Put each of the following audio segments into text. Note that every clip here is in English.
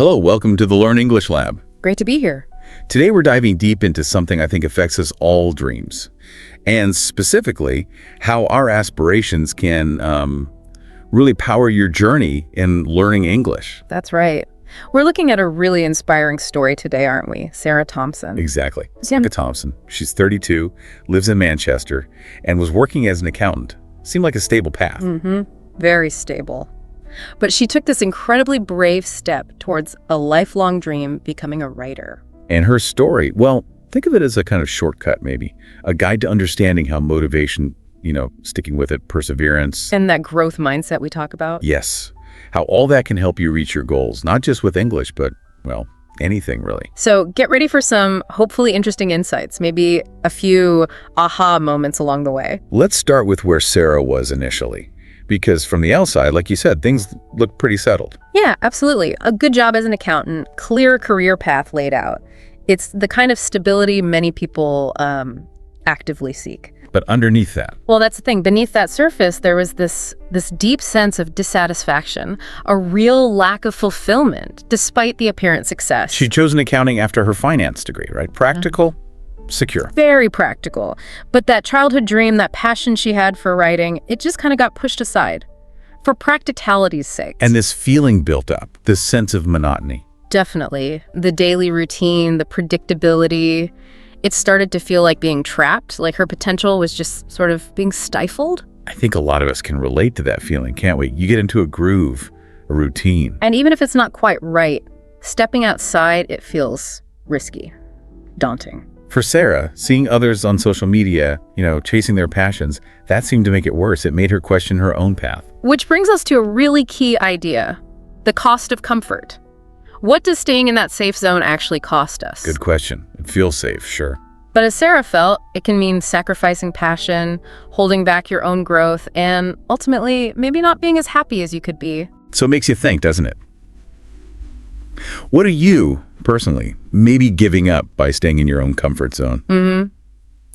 Hello, welcome to the Learn English Lab. Great to be here. Today we're diving deep into something I think affects us all dreams, and specifically how our aspirations can really power your journey in learning English. That's right. We're looking at a really inspiring story today, aren't we? Sarah Thompson. Exactly. Sarah Thompson. She's 32, lives in Manchester, and was working as an accountant. Seemed like a stable path. Very stable. But she took this incredibly brave step towards a lifelong dream, becoming a writer. And her story, well, think of it as a kind of shortcut maybe, a guide to understanding how motivation, sticking with it, perseverance. And that growth mindset we talk about. Yes. How all that can help you reach your goals, not just with English, but, well, anything really. So get ready for some hopefully interesting insights, maybe a few aha moments along the way. Let's start with where Sarah was initially. Because from the outside, like you said, things look pretty settled. Yeah, absolutely. A good job as an accountant, clear career path laid out. It's the kind of stability many people actively seek. But underneath that? Well, that's the thing. Beneath that surface, there was this deep sense of dissatisfaction, a real lack of fulfillment, despite the apparent success. She'd chosen accounting after her finance degree, right? Practical, secure. Very practical. But that childhood dream, that passion she had for writing, it just kind of got pushed aside for practicality's sake. And this feeling built up, this sense of monotony. Definitely. The daily routine, the predictability, it started to feel like being trapped, like her potential was just sort of being stifled. I think a lot of us can relate to that feeling, can't we? You get into a groove, a routine. And even if it's not quite right, stepping outside, it feels risky, daunting. For Sarah, seeing others on social media, chasing their passions, that seemed to make it worse. It made her question her own path. Which brings us to a really key idea, the cost of comfort. What does staying in that safe zone actually cost us? Good question. It feels safe, sure. But as Sarah felt, it can mean sacrificing passion, holding back your own growth, and ultimately, maybe not being as happy as you could be. So it makes you think, doesn't it? What are you, personally, maybe giving up by staying in your own comfort zone?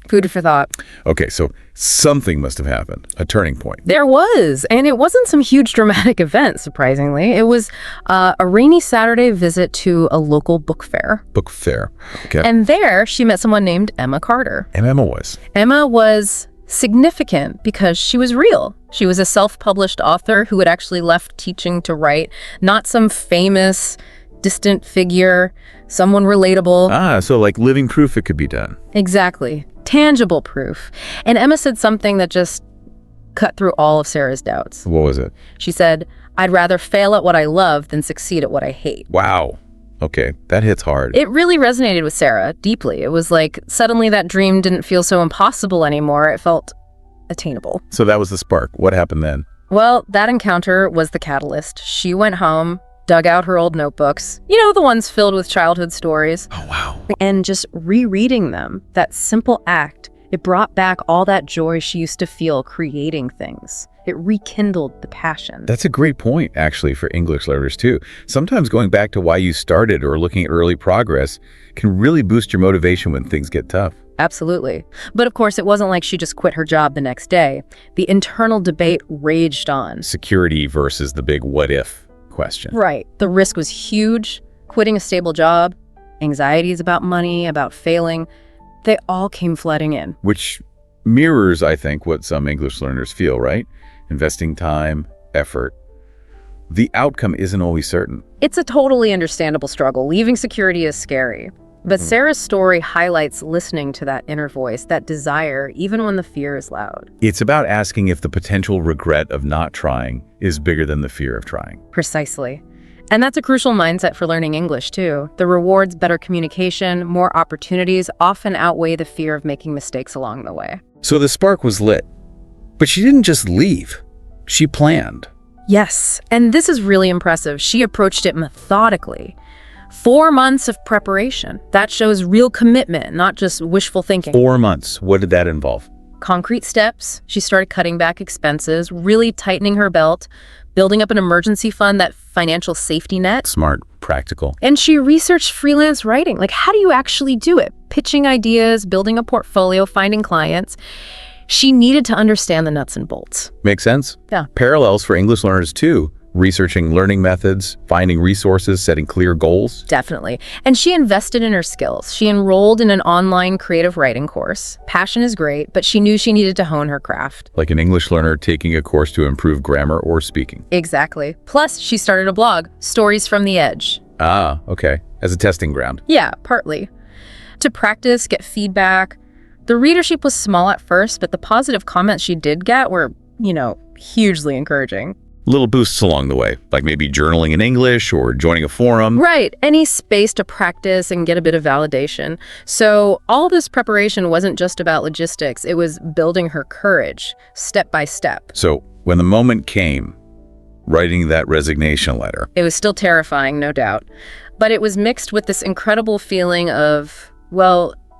Food for thought. Okay, so something must have happened, a turning point. There was, and it wasn't some huge dramatic event, surprisingly. It was a rainy Saturday visit to a local book fair. Book fair, okay. And there, she met someone named Emma Carter. And Emma was? Emma was significant because she was real. She was a self-published author who had actually left teaching to write, not some famous, distant figure, someone relatable. So like living proof it could be done. Exactly. Tangible proof. And Emma said something that just cut through all of Sarah's doubts. What was it? She said, "I'd rather fail at what I love than succeed at what I hate." Wow. Okay, that hits hard. It really resonated with Sarah deeply. It was like suddenly that dream didn't feel so impossible anymore. It felt attainable. So that was the spark. What happened then? Well, that encounter was the catalyst. She went home, dug out her old notebooks, the ones filled with childhood stories. Oh, wow. And just rereading them, that simple act, it brought back all that joy she used to feel creating things. It rekindled the passion. That's a great point, actually, for English learners, too. Sometimes going back to why you started or looking at early progress can really boost your motivation when things get tough. Absolutely. But of course, it wasn't like she just quit her job the next day. The internal debate raged on. Security versus the big what if question. Right. The risk was huge. Quitting a stable job, anxieties about money, about failing, they all came flooding in. Which mirrors, I think, what some English learners feel, right? Investing time, effort. The outcome isn't always certain. It's a totally understandable struggle. Leaving security is scary. But Sarah's story highlights listening to that inner voice, that desire, even when the fear is loud. It's about asking if the potential regret of not trying is bigger than the fear of trying. Precisely. And that's a crucial mindset for learning English, too. The rewards, better communication, more opportunities often outweigh the fear of making mistakes along the way. So the spark was lit. But she didn't just leave. She planned. Yes, and this is really impressive. She approached it methodically. 4 months of preparation. That shows real commitment, not just wishful thinking. 4 months. What did that involve? Concrete steps. She started cutting back expenses, really tightening her belt, building up an emergency fund, that financial safety net. Smart, practical. And she researched freelance writing. Like, how do you actually do it? Pitching ideas, building a portfolio, finding clients. She needed to understand the nuts and bolts. Makes sense? Yeah. Parallels for English learners too. researching learning methods, finding resources, setting clear goals. Definitely. And she invested in her skills. She enrolled in an online creative writing course. Passion is great, but she knew she needed to hone her craft. Like an English learner taking a course to improve grammar or speaking. Exactly. Plus, she started a blog, Stories from the Edge. Ah, okay. As a testing ground. Yeah, partly. To practice, get feedback. The readership was small at first, but the positive comments she did get were, hugely encouraging. Little boosts along the way, like maybe journaling in English or joining a forum. Right. Any space to practice and get a bit of validation. So all this preparation wasn't just about logistics. It was building her courage, step by step. So when the moment came, writing that resignation letter. It was still terrifying, no doubt. But it was mixed with this incredible feeling of,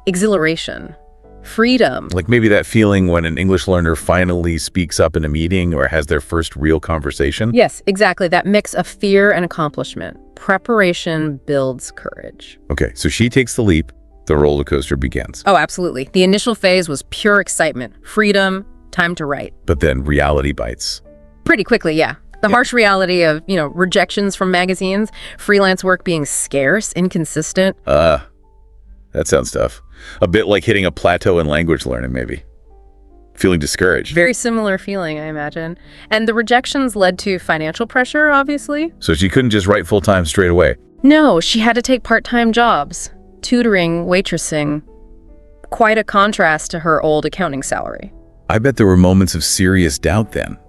exhilaration. Freedom. Like maybe that feeling when an English learner finally speaks up in a meeting or has their first real conversation. Yes, exactly. That mix of fear and accomplishment. Preparation builds courage. Okay, so she takes the leap. The roller coaster begins. Oh, absolutely. The initial phase was pure excitement, freedom, time to write. But then reality bites. Pretty quickly, yeah. The harsh reality of, rejections from magazines, freelance work being scarce, inconsistent. That sounds tough. A bit like hitting a plateau in language learning, maybe. Feeling discouraged. Very similar feeling, I imagine. And the rejections led to financial pressure, obviously. So she couldn't just write full-time straight away. No, she had to take part-time jobs. Tutoring, waitressing. Quite a contrast to her old accounting salary. I bet there were moments of serious doubt then.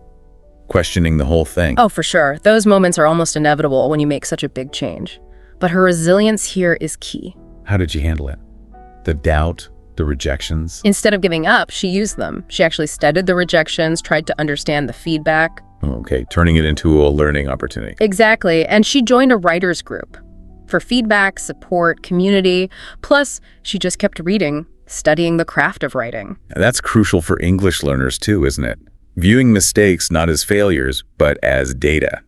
Questioning the whole thing. Oh, for sure. Those moments are almost inevitable when you make such a big change. But her resilience here is key. How did she handle it? The doubt, the rejections? Instead of giving up, she used them. She actually studied the rejections, tried to understand the feedback. Okay, turning it into a learning opportunity. Exactly. And she joined a writers group for feedback, support, community. Plus, she just kept reading, studying the craft of writing. That's crucial for English learners too, isn't it? Viewing mistakes not as failures, but as data.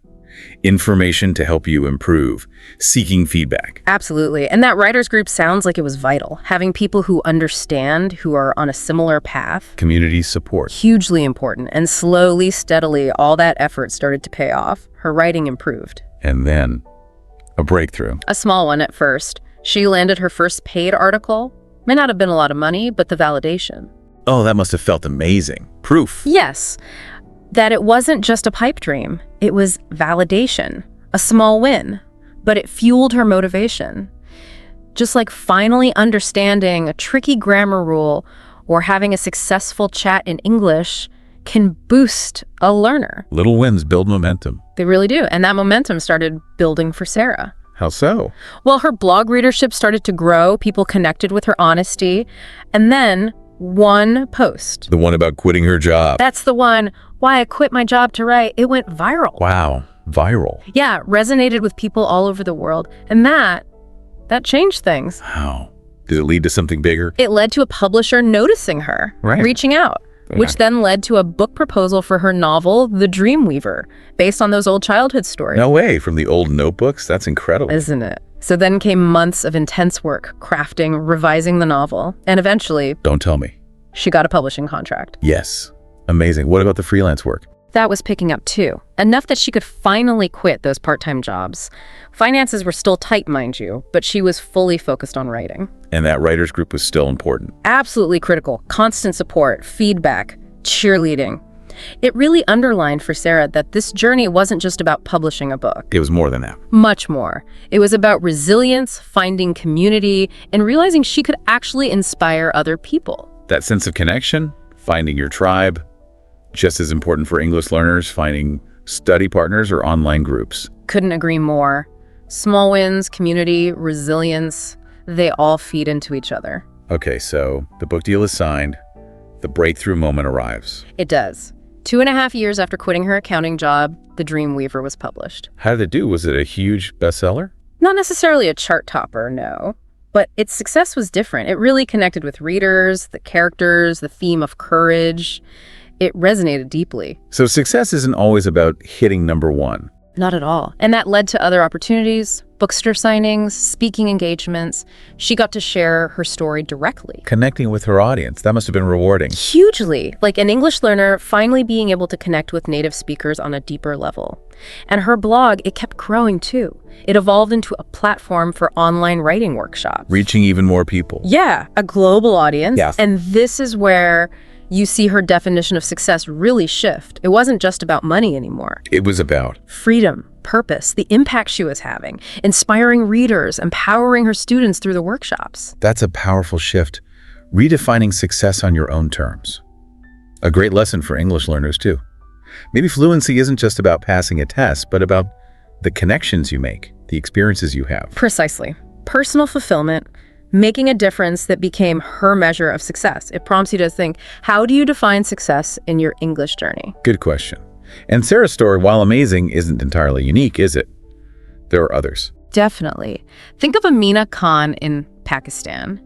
Information to help you improve, seeking feedback. Absolutely. And that writers group sounds like it was vital. Having people who understand, who are on a similar path. Community support. Hugely important. And slowly, steadily, all that effort started to pay off. Her writing improved. And then, a breakthrough. A small one at first. She landed her first paid article. May not have been a lot of money, but the validation. Oh, that must have felt amazing. Proof. Yes. That it wasn't just a pipe dream. It was validation, a small win, but it fueled her motivation. Just like finally understanding a tricky grammar rule or having a successful chat in English can boost a learner. Little wins build momentum. They really do. And that momentum started building for Sarah. How so? Well, her blog readership started to grow. People connected with her honesty. And then one post. The one about quitting her job. That's the one. Why I quit my job to write. It went viral. Wow. Viral. Yeah, resonated with people all over the world. And that changed things. How? Did it lead to something bigger? It led to a publisher noticing her, reaching out, which then led to a book proposal for her novel, The Dreamweaver, based on those old childhood stories. No way. From the old notebooks? That's incredible. Isn't it? So then came months of intense work, crafting, revising the novel, and eventually... Don't tell me. She got a publishing contract. Yes. Amazing. What about the freelance work? That was picking up too. Enough that she could finally quit those part-time jobs. Finances were still tight, mind you, but she was fully focused on writing. And that writers group was still important. Absolutely critical. Constant support, feedback, cheerleading. It really underlined for Sarah that this journey wasn't just about publishing a book. It was more than that. Much more. It was about resilience, finding community, and realizing she could actually inspire other people. That sense of connection, finding your tribe, just as important for English learners, finding study partners or online groups. Couldn't agree more. Small wins, community, resilience, they all feed into each other. Okay, so the book deal is signed. The breakthrough moment arrives. It does. 2.5 years after quitting her accounting job, The Dreamweaver was published. How did it do? Was it a huge bestseller? Not necessarily a chart topper, no. But its success was different. It really connected with readers, the characters, the theme of courage. It resonated deeply. So success isn't always about hitting number one. Not at all. And that led to other opportunities, Bookstore signings, speaking engagements. She got to share her story directly. Connecting with her audience, that must have been rewarding. Hugely. Like an English learner finally being able to connect with native speakers on a deeper level. And her blog, it kept growing too. It evolved into a platform for online writing workshops. Reaching even more people. Yeah, a global audience. Yes. And this is where you see her definition of success really shift. It wasn't just about money anymore. It was about Freedom, purpose, the impact she was having, inspiring readers, empowering her students through the workshops. That's a powerful shift. Redefining success on your own terms. A great lesson for English learners too. Maybe fluency isn't just about passing a test, but about the connections you make, the experiences you have. Precisely. Personal fulfillment, making a difference that became her measure of success. It prompts you to think, how do you define success in your English journey? Good question. And Sarah's story, while amazing, isn't entirely unique, is it? There are others. Definitely. Think of Amina Khan in Pakistan.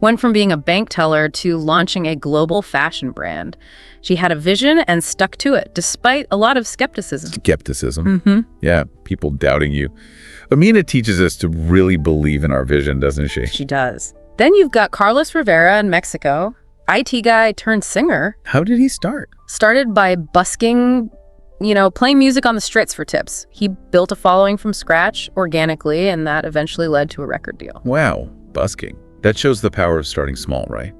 Went from being a bank teller to launching a global fashion brand. She had a vision and stuck to it, despite a lot of skepticism. Skepticism. Yeah, people doubting you. Amina teaches us to really believe in our vision, doesn't she? She does. Then you've got Carlos Rivera in Mexico, IT guy turned singer. How did he start? Started by busking, playing music on the streets for tips. He built a following from scratch organically, and that eventually led to a record deal. Wow, busking. That shows the power of starting small, right?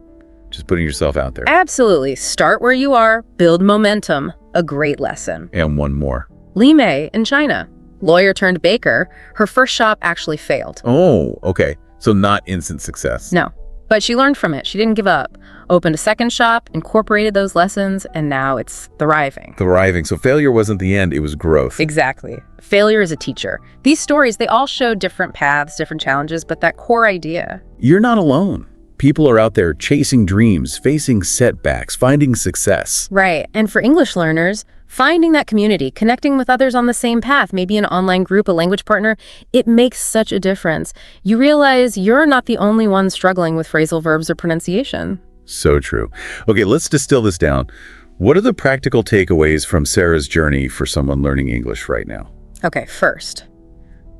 Just putting yourself out there. Absolutely. Start where you are, build momentum. A great lesson. And one more. Li Mei in China, lawyer turned baker. Her first shop actually failed. Oh, okay. So not instant success. No, but she learned from it. She didn't give up. Opened a second shop, incorporated those lessons, and now it's thriving. Thriving. So failure wasn't the end, it was growth. Exactly. Failure is a teacher. These stories, they all show different paths, different challenges, but that core idea. You're not alone. People are out there chasing dreams, facing setbacks, finding success. Right. And for English learners, finding that community, connecting with others on the same path, maybe an online group, a language partner, it makes such a difference. You realize you're not the only one struggling with phrasal verbs or pronunciation. So true. Okay, let's distill this down. What are the practical takeaways from Sarah's journey for someone learning English right now? Okay, first,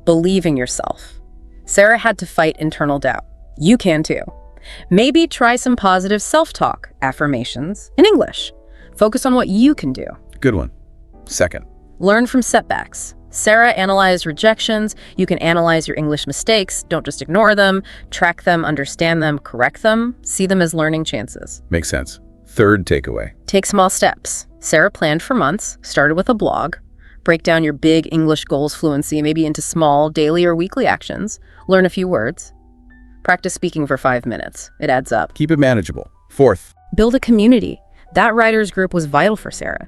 believe in yourself. Sarah had to fight internal doubt. You can too. Maybe try some positive self-talk, affirmations in English. Focus on what you can do. Good one. Second. Learn from setbacks. Sarah analyzed rejections. You can analyze your English mistakes. Don't just ignore them. Track them, understand them, correct them. See them as learning chances. Makes sense. Third takeaway. Take small steps. Sarah planned for months, started with a blog. Break down your big English goals fluency, maybe into small daily or weekly actions. Learn a few words. Practice speaking for 5 minutes. It adds up. Keep it manageable. Fourth. Build a community. That writers group was vital for Sarah.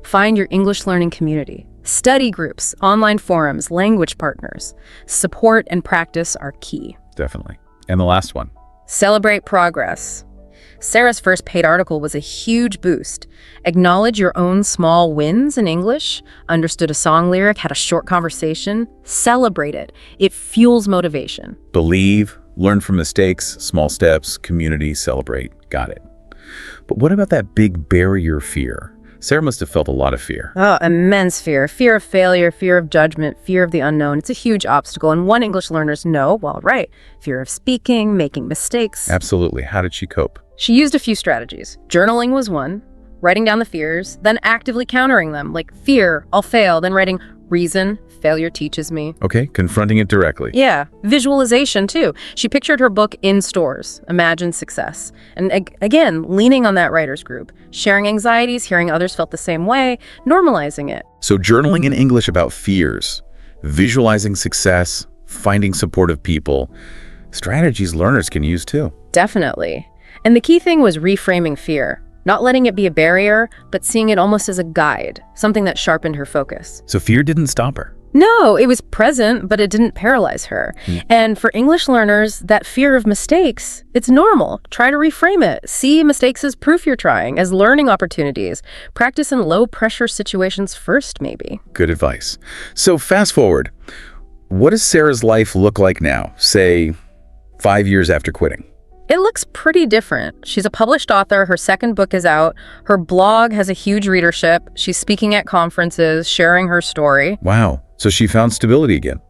Find your English learning community. Study groups, online forums, language partners. Support and practice are key. Definitely. And the last one. Celebrate progress. Sarah's first paid article was a huge boost. Acknowledge your own small wins in English, understood a song lyric, had a short conversation. Celebrate it. It fuels motivation. Believe, learn from mistakes, small steps, community, celebrate. Got it. But what about that big barrier fear? Sarah must have felt a lot of fear. Oh, immense fear. Fear of failure, fear of judgment, fear of the unknown. It's a huge obstacle, and one English learners know, well, right, fear of speaking, making mistakes. Absolutely. How did she cope? She used a few strategies. Journaling was one, writing down the fears, then actively countering them, like fear, I'll fail, then writing reason, failure teaches me. Okay, confronting it directly. Yeah, visualization too. She pictured her book in stores, imagined success. And again, leaning on that writer's group, sharing anxieties, hearing others felt the same way, normalizing it. So journaling in English about fears, visualizing success, finding supportive people, strategies learners can use too. Definitely. And the key thing was reframing fear. Not letting it be a barrier, but seeing it almost as a guide, something that sharpened her focus. So fear didn't stop her. No, it was present, but it didn't paralyze her. And for English learners, that fear of mistakes, it's normal. Try to reframe it. See mistakes as proof you're trying, as learning opportunities. Practice in low-pressure situations first, maybe. Good advice. So fast forward. What does Sarah's life look like now, say 5 years after quitting? It looks pretty different. She's a published author. Her second book is out. Her blog has a huge readership. She's speaking at conferences, sharing her story. Wow. So she found stability again.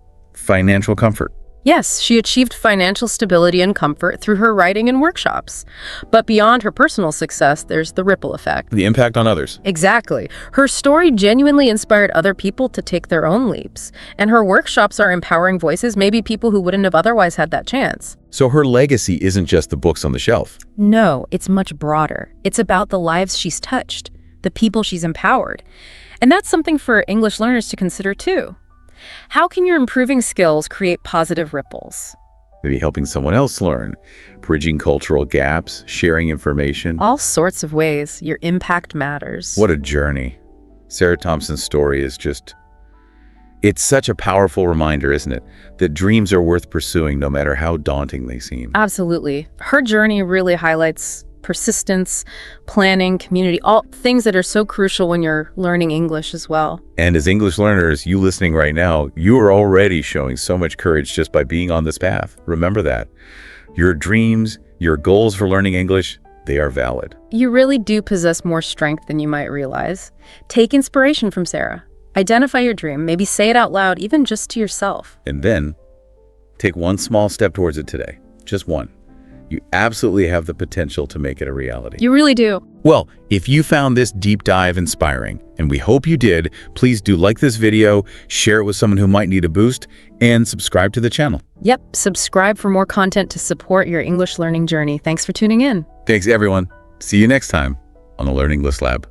financial comfort. Yes, she achieved financial stability and comfort through her writing and workshops. But beyond her personal success, there's the ripple effect. The impact on others. Exactly. Her story genuinely inspired other people to take their own leaps. And her workshops are empowering voices, maybe people who wouldn't have otherwise had that chance. So her legacy isn't just the books on the shelf. No, it's much broader. It's about the lives she's touched, the people she's empowered. And that's something for English learners to consider too. How can your improving skills create positive ripples? Maybe helping someone else learn, bridging cultural gaps, sharing information. All sorts of ways your impact matters. What a journey. Sarah Thompson's story is it's such a powerful reminder, isn't it? That dreams are worth pursuing no matter how daunting they seem. Absolutely. Her journey really highlights persistence, planning, community, all things that are so crucial when you're learning English as well. And as English learners, you listening right now, you are already showing so much courage just by being on this path. Remember that. Your dreams, your goals for learning English, they are valid. You really do possess more strength than you might realize. Take inspiration from Sarah. Identify your dream, maybe say it out loud, even just to yourself. And then take one small step towards it today. Just one. You absolutely have the potential to make it a reality. You really do. Well, if you found this deep dive inspiring, and we hope you did, please do like this video, share it with someone who might need a boost, and subscribe to the channel. Yep, subscribe for more content to support your English learning journey. Thanks for tuning in. Thanks, everyone. See you next time on the Learn English Lab.